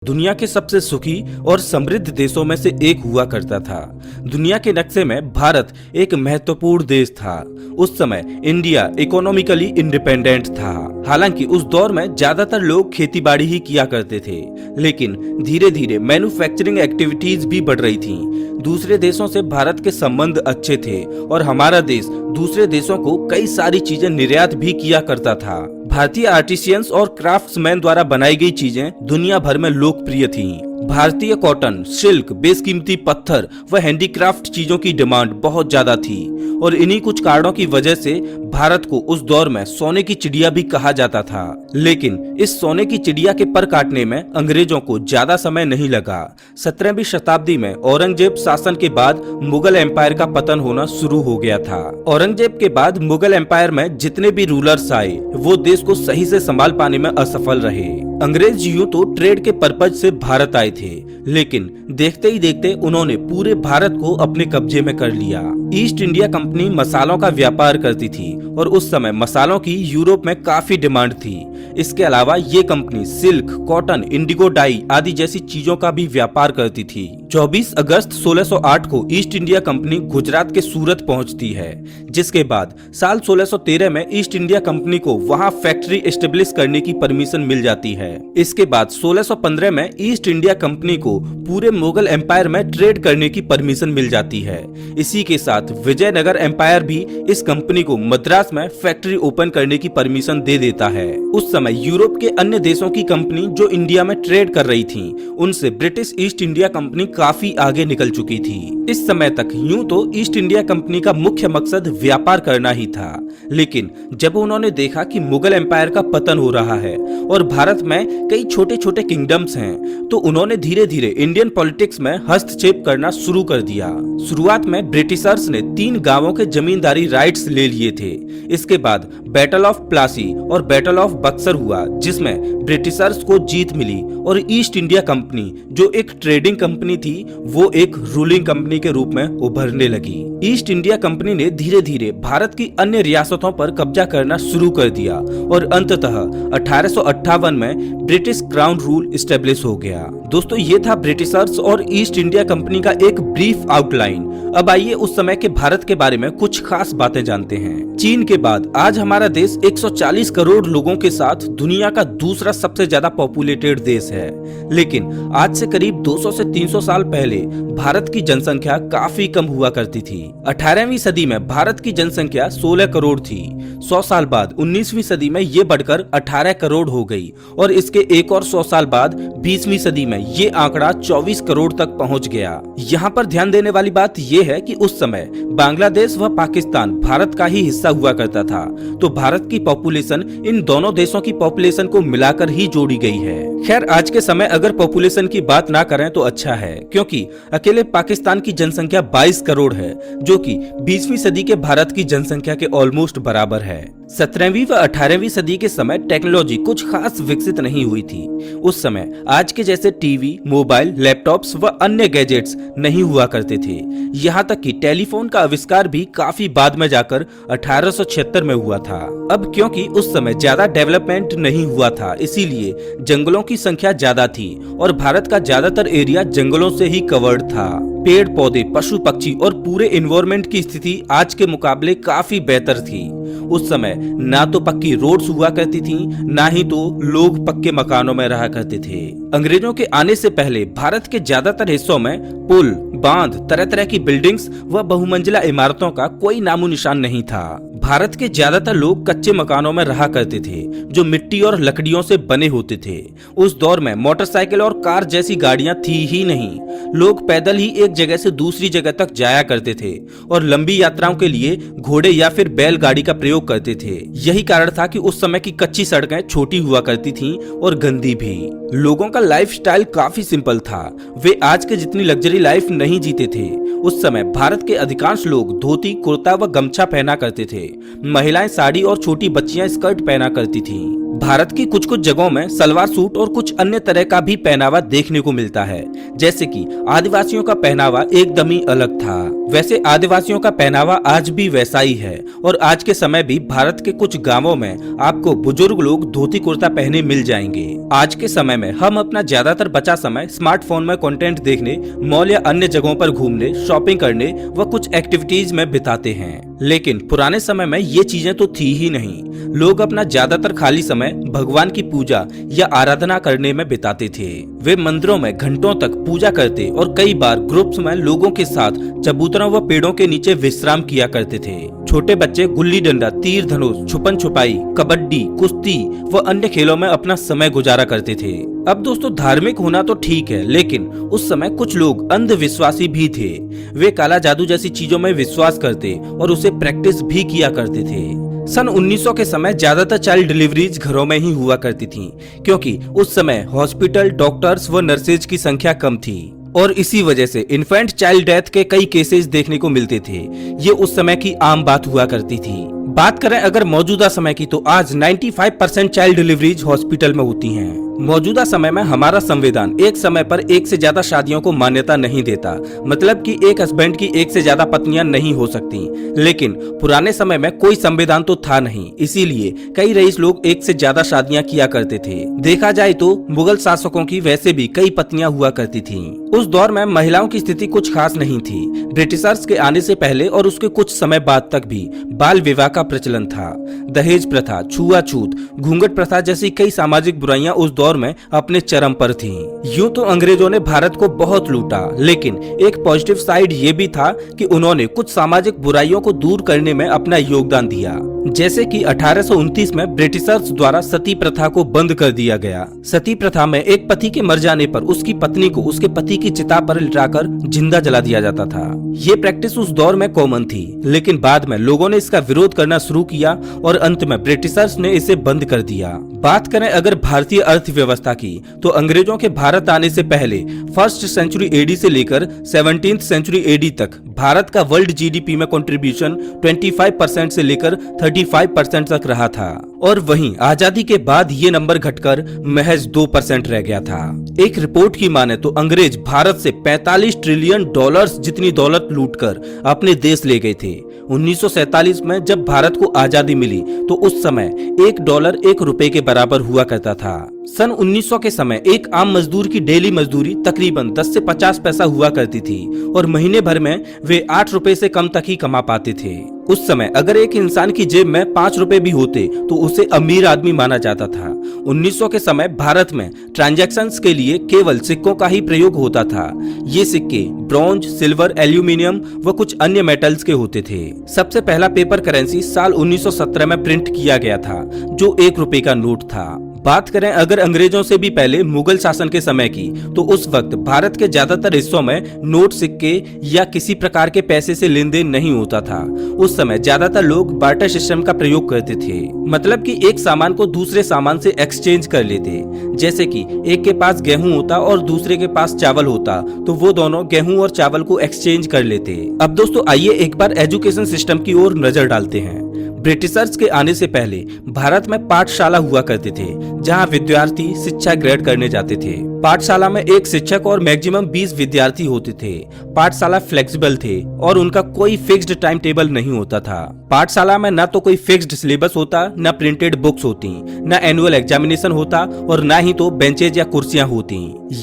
दुनिया के सबसे सुखी और समृद्ध देशों में से एक हुआ करता था। दुनिया के नक्शे में भारत एक महत्वपूर्ण देश था। उस समय इंडिया इकोनॉमिकली इंडिपेंडेंट था। हालांकि उस दौर में ज्यादातर लोग खेतीबाड़ी ही किया करते थे, लेकिन धीरे धीरे मैन्युफैक्चरिंग एक्टिविटीज भी बढ़ रही थीं। दूसरे देशों से भारत के संबंध अच्छे थे और हमारा देश दूसरे देशों को कई सारी चीजें निर्यात भी किया करता था। भारतीय आर्टिसियंस और क्राफ्ट्समैन द्वारा बनाई गई चीजें दुनिया भर में लोकप्रिय थीं। भारतीय कॉटन, सिल्क, बेशकीमती पत्थर व हैंडीक्राफ्ट चीजों की डिमांड बहुत ज्यादा थी और इन्हीं कुछ कारणों की वजह से भारत को उस दौर में सोने की चिड़िया भी कहा जाता था। लेकिन इस सोने की चिड़िया के पर काटने में अंग्रेजों को ज्यादा समय नहीं लगा। 17वीं शताब्दी में औरंगजेब शासन के बाद मुगल एम्पायर का पतन होना शुरू हो गया था। औरंगजेब के बाद मुगल एम्पायर में जितने भी रूलर्स आए वो देश को सही से संभाल पाने में असफल रहे। अंग्रेज यूं तो ट्रेड के पर्पज से भारत आए थे, लेकिन देखते ही देखते उन्होंने पूरे भारत को अपने कब्जे में कर लिया। ईस्ट इंडिया कंपनी मसालों का व्यापार करती थी और उस समय मसालों की यूरोप में काफी डिमांड थी। इसके अलावा ये company silk, cotton, Indigo die आदि जैसी चीजों का भी व्यापार करती थी। 24 अगस्त 1608 को ईस्ट इंडिया कंपनी गुजरात के सूरत पहुंचती है, जिसके बाद साल 1613 में ईस्ट इंडिया कंपनी को वहां फैक्ट्री एस्टेब्लिश करने की परमिशन मिल जाती है। इसके बाद 1615 में ईस्ट इंडिया कंपनी को पूरे मुगल एम्पायर में ट्रेड करने की परमिशन मिल जाती है। इसी के साथ विजयनगर एम्पायर भी इस कंपनी को मद्रास में फैक्ट्री ओपन करने की परमिशन दे देता है। उस समय यूरोप के अन्य देशों की कंपनी जो इंडिया में ट्रेड कर रही थी, उनसे ब्रिटिश ईस्ट इंडिया कंपनी काफी आगे निकल चुकी थी। इस समय तक यूं तो ईस्ट इंडिया कंपनी का मुख्य मकसद व्यापार करना ही था, लेकिन जब उन्होंने देखा कि मुगल एम्पायर का पतन हो रहा है और भारत में कई छोटे छोटे किंगडम्स हैं, तो उन्होंने धीरे धीरे इंडियन पॉलिटिक्स में हस्तक्षेप करना शुरू कर दिया। शुरुआत में ब्रिटिशर्स ने 3 गांवों के जमींदारी राइट्स ले लिए थे। इसके बाद बैटल ऑफ प्लासी और बैटल ऑफ बक्सर हुआ, जिसमें ब्रिटिशर्स को जीत मिली और ईस्ट इंडिया कंपनी जो एक ट्रेडिंग कंपनी थी वो एक रूलिंग कंपनी के रूप में उभरने लगी। ईस्ट इंडिया कंपनी ने धीरे धीरे भारत की अन्य रियासतों पर कब्जा करना शुरू कर दिया और अंततः 1858 में ब्रिटिश क्राउन रूल इस्टेब्लिश हो गया। दोस्तों, ये था ब्रिटिशर्स और ईस्ट इंडिया कंपनी का एक ब्रीफ आउटलाइन। अब आइए उस समय के भारत के बारे में कुछ खास बातें जानते हैं। चीन के बाद आज हमारा देश 140 करोड़ लोगों के साथ दुनिया का दूसरा सबसे ज्यादा पॉपुलेटेड देश है, लेकिन आज से करीब 200 से 300 साल पहले भारत की जनसंख्या काफी कम हुआ करती थी। 18वीं सदी में भारत की जनसंख्या 16 करोड़ थी। 100 साल बाद 19वीं सदी में ये बढ़कर 18 करोड़ हो गई और इसके एक और 100 साल बाद 20वीं सदी में ये आंकड़ा 24 करोड़ तक पहुंच गया। यहाँ पर ध्यान देने वाली बात ये है कि उस समय बांग्लादेश व पाकिस्तान भारत का ही हिस्सा हुआ करता था, तो भारत की पॉपुलेशन इन दोनों देशों की पॉपुलेशन को मिलाकर ही जोड़ी गई है। खैर, आज के समय अगर पॉपुलेशन की बात ना करें तो अच्छा है, क्योंकि अकेले पाकिस्तान की जनसंख्या 22 करोड़ है, जो कि 20वीं सदी के भारत की जनसंख्या के ऑलमोस्ट बराबर है। 17वीं व 18वीं सदी के समय टेक्नोलॉजी कुछ खास विकसित नहीं हुई थी। उस समय आज के जैसे टीवी, मोबाइल, लैपटॉप्स व अन्य गैजेट्स नहीं हुआ करते थे। यहाँ तक कि टेलीफोन का आविष्कार भी काफी बाद में जाकर 1876 में हुआ था। अब क्योंकि उस समय ज्यादा डेवलपमेंट नहीं हुआ था, इसीलिए जंगलों की संख्या ज्यादा थी और भारत का ज्यादातर एरिया जंगलों से ही कवर्ड था। पेड़ पौधे, पशु पक्षी और पूरे एनवायरनमेंट की स्थिति आज के मुकाबले काफी बेहतर थी। उस समय ना तो पक्की रोड्स हुआ करती थी, ना ही तो लोग पक्के मकानों में रहा करते थे। अंग्रेजों के आने से पहले भारत के ज्यादातर हिस्सों में पुल, बांध, तरह तरह की बिल्डिंग्स व बहुमंजिला इमारतों का कोई नामो निशान नहीं था। भारत के ज्यादातर लोग कच्चे मकानों में रहा करते थे, जो मिट्टी और लकड़ियों से बने होते थे। उस दौर में मोटरसाइकिल और कार जैसी गाड़ियां थी ही नहीं। लोग पैदल ही एक जगह से दूसरी जगह तक जाया करते थे और लंबी यात्राओं के लिए घोड़े या फिर बैलगाड़ी का प्रयोग करते थे। यही कारण था कि उस समय की कच्ची सड़कें छोटी हुआ करती थीं और गंदी भी। लोगों का लाइफस्टाइल काफी सिंपल था। वे आज के जितनी लग्जरी लाइफ नहीं जीते थे। उस समय भारत के अधिकांश लोग धोती, कुर्ता व गमछा पहना करते थे। महिलाएं साड़ी और छोटी बच्चियां स्कर्ट पहना करती थीं। भारत की कुछ कुछ जगहों में सलवार सूट और कुछ अन्य तरह का भी पहनावा देखने को मिलता है, जैसे कि आदिवासियों का पहनावा एकदम ही अलग था। वैसे आदिवासियों का पहनावा आज भी वैसा ही है और आज के समय भी भारत के कुछ गांवों में आपको बुजुर्ग लोग धोती कुर्ता पहने मिल जाएंगे। आज के समय में हम अपना ज्यादातर बचा समय स्मार्टफोन में कंटेंट देखने, मॉल या अन्य जगहों पर घूमने, शॉपिंग करने व कुछ एक्टिविटीज में बिताते हैं। लेकिन पुराने समय में ये चीजें तो थी ही नहीं। लोग अपना ज्यादातर खाली समय भगवान की पूजा या आराधना करने में बिताते थे। वे मंदिरों में घंटों तक पूजा करते और कई बार ग्रुप्स में लोगों के साथ चबूतरों व पेड़ों के नीचे विश्राम किया करते थे। छोटे बच्चे गुल्ली डंडा, तीर धनुष, छुपन छुपाई, कबड्डी, कुश्ती व अन्य खेलों में अपना समय गुजारा करते थे। अब दोस्तों, धार्मिक होना तो ठीक है, लेकिन उस समय कुछ लोग अंधविश्वासी भी थे। वे काला जादू जैसी चीजों में विश्वास करते और उसे प्रैक्टिस भी किया करते थे। सन 1900 के समय ज्यादातर चाइल्ड डिलीवरीज घरों में ही हुआ करती थीं, क्योंकि उस समय हॉस्पिटल, डॉक्टर्स व नर्सेज की संख्या कम थी और इसी वजह से इन्फेंट चाइल्ड डेथ के कई केसेस देखने को मिलते थे। ये उस समय की आम बात हुआ करती थी। बात करें अगर मौजूदा समय की, तो आज 95% चाइल्ड डिलीवरीज हॉस्पिटल में होती हैं। मौजूदा समय में हमारा संविधान एक समय पर एक से ज्यादा शादियों को मान्यता नहीं देता, मतलब कि एक हस्बैंड की एक से ज्यादा पत्नियां नहीं हो सकती। लेकिन पुराने समय में कोई संविधान तो था नहीं, इसीलिए कई रईस लोग एक से ज्यादा शादियां किया करते थे। देखा जाए तो मुगल शासकों की वैसे भी कई पत्नियां हुआ करती थीं। उस दौर में महिलाओं की स्थिति कुछ खास नहीं थी। ब्रिटिशर्स के आने से पहले और उसके कुछ समय बाद तक भी बाल विवाह का प्रचलन था। दहेज प्रथा, छुआछूत, घूंघट प्रथा जैसी कई सामाजिक बुराइयां उस दौर में अपने चरम पर थीं। यूं तो अंग्रेजों ने भारत को बहुत लूटा, लेकिन एक पॉजिटिव साइड ये भी था कि उन्होंने कुछ सामाजिक बुराइयों को दूर करने में अपना योगदान दिया। जैसे कि 1829 में ब्रिटिशर्स द्वारा सती प्रथा को बंद कर दिया गया। सती प्रथा में एक पति के मर जाने पर उसकी पत्नी को उसके पति की चिता पर लिटाकर जिंदा जला दिया जाता था। ये प्रैक्टिस उस दौर में कॉमन थी, लेकिन बाद में लोगों ने इसका विरोध करना शुरू किया और अंत में ब्रिटिशर्स ने इसे बंद कर दिया। बात करें अगर भारतीय अर्थव्यवस्था की, तो अंग्रेजों के भारत आने से पहले 1st सेंचुरी एडी से लेकर 17th सेंचुरी एडी तक भारत का वर्ल्ड जीडीपी में कंट्रीब्यूशन 25% से लेकर 35% तक रहा था और वहीं आजादी के बाद ये नंबर घटकर महज 2% रह गया था। एक रिपोर्ट की माने तो अंग्रेज भारत से 45 ट्रिलियन डॉलर्स जितनी दौलत लूटकर अपने देश ले गए थे। 1947 में जब भारत को आजादी मिली तो उस समय $1 1 रुपए के बराबर हुआ करता था। सन 1900 के समय एक आम मजदूर की डेली मजदूरी तकरीबन 10 से 50 पैसा हुआ करती थी और महीने भर में वे 8 रुपए से कम तक ही कमा पाते थे। उस समय अगर एक इंसान की जेब में 5 रुपए भी होते तो उसे अमीर आदमी माना जाता था। 1900 के समय भारत में ट्रांजैक्शंस के लिए केवल सिक्कों का ही प्रयोग होता था। ये सिक्के ब्रॉन्ज, सिल्वर, एल्यूमिनियम व कुछ अन्य मेटल्स के होते थे। सबसे पहला पेपर करेंसी साल 1917 में प्रिंट किया गया था, जो 1 रुपए का नोट था। बात करें अगर अंग्रेजों से भी पहले मुगल शासन के समय की, तो उस वक्त भारत के ज्यादातर हिस्सों में नोट, सिक्के या किसी प्रकार के पैसे से लेन देन नहीं होता था। उस समय ज्यादातर लोग बार्टर सिस्टम का प्रयोग करते थे, मतलब कि एक सामान को दूसरे सामान से एक्सचेंज कर लेते। जैसे कि एक के पास गेहूं होता और दूसरे के पास चावल होता, तो वो दोनों गेहूं और चावल को एक्सचेंज कर लेते। अब दोस्तों आइए एक बार एजुकेशन सिस्टम की ओर नजर डालते हैं। ब्रिटिशर्स के आने से पहले भारत में पाठशाला हुआ करते थे, जहां विद्यार्थी शिक्षा ग्रहण करने जाते थे। पाठशाला में एक शिक्षक और मैक्सिमम 20 विद्यार्थी होते थे। पाठशाला फ्लेक्सिबल थे और उनका कोई फिक्स्ड टाइम टेबल नहीं होता था। पाठशाला में न तो कोई फिक्स्ड सिलेबस होता, न प्रिंटेड बुक्स होती, न एनुअल एग्जामिनेशन होता और न ही तो बेंचेज या कुर्सियां होती।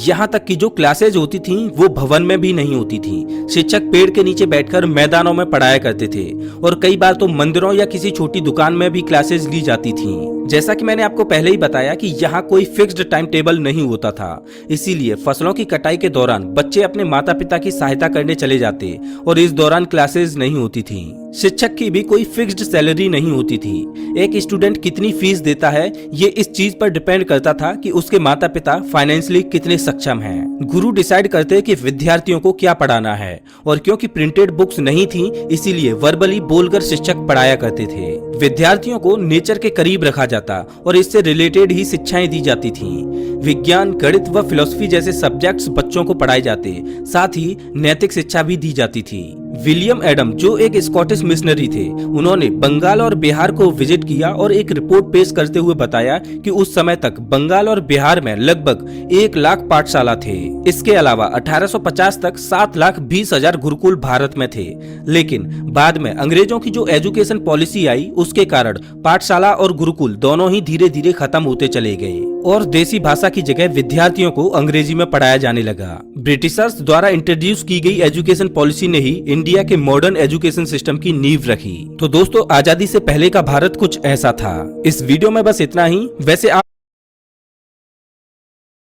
यहाँ तक कि जो क्लासेज होती थी वो भवन में भी नहीं होती थी। शिक्षक पेड़ के नीचे बैठकर मैदानों में पढ़ाया करते थे और कई बार तो मंदिरों या किसी छोटी दुकान में भी क्लासेज ली जाती थी। जैसा कि मैंने आपको पहले ही बताया कि यहाँ कोई फिक्स्ड टाइम टेबल नहीं होता था, इसीलिए फसलों की कटाई के दौरान बच्चे अपने माता पिता की सहायता करने चले जाते और इस दौरान क्लासेज नहीं होती थी। शिक्षक की भी कोई फिक्स्ड सैलरी नहीं होती थी। एक स्टूडेंट कितनी फीस देता है ये इस चीज पर डिपेंड करता था कि उसके माता पिता फाइनेंशियली कितने सक्षम हैं। गुरु डिसाइड करते कि विद्यार्थियों को क्या पढ़ाना है और क्योंकि प्रिंटेड बुक्स नहीं थी, इसीलिए वर्बली बोलकर शिक्षक पढ़ाया करते थे। विद्यार्थियों को नेचर के करीब रखा जाता और इससे रिलेटेड ही शिक्षाएं दी जाती थी। विज्ञान, गणित व फिलॉसफी जैसे सब्जेक्ट्स बच्चों को पढ़ाए जाते, साथ ही नैतिक शिक्षा भी दी जाती थी। विलियम एडम जो एक स्कॉटिश मिशनरी थे, उन्होंने बंगाल और बिहार को विजिट किया और एक रिपोर्ट पेश करते हुए बताया कि उस समय तक बंगाल और बिहार में लगभग 1 लाख पाठशाला थे। इसके अलावा 1850 तक 7,20,000 गुरुकुल भारत में थे, लेकिन बाद में अंग्रेजों की जो एजुकेशन पॉलिसी आई उसके कारण पाठशाला और गुरुकुल दोनों ही धीरे धीरे खत्म होते चले गए और देसी भाषा की जगह विद्यार्थियों को अंग्रेजी में पढ़ाया जाने लगा। ब्रिटिशर्स द्वारा इंट्रोड्यूस की गई एजुकेशन पॉलिसी ने ही इंडिया के मॉडर्न एजुकेशन सिस्टम की नींव रखी। तो दोस्तों, आजादी से पहले का भारत कुछ ऐसा था। इस वीडियो में बस इतना ही। वैसे आप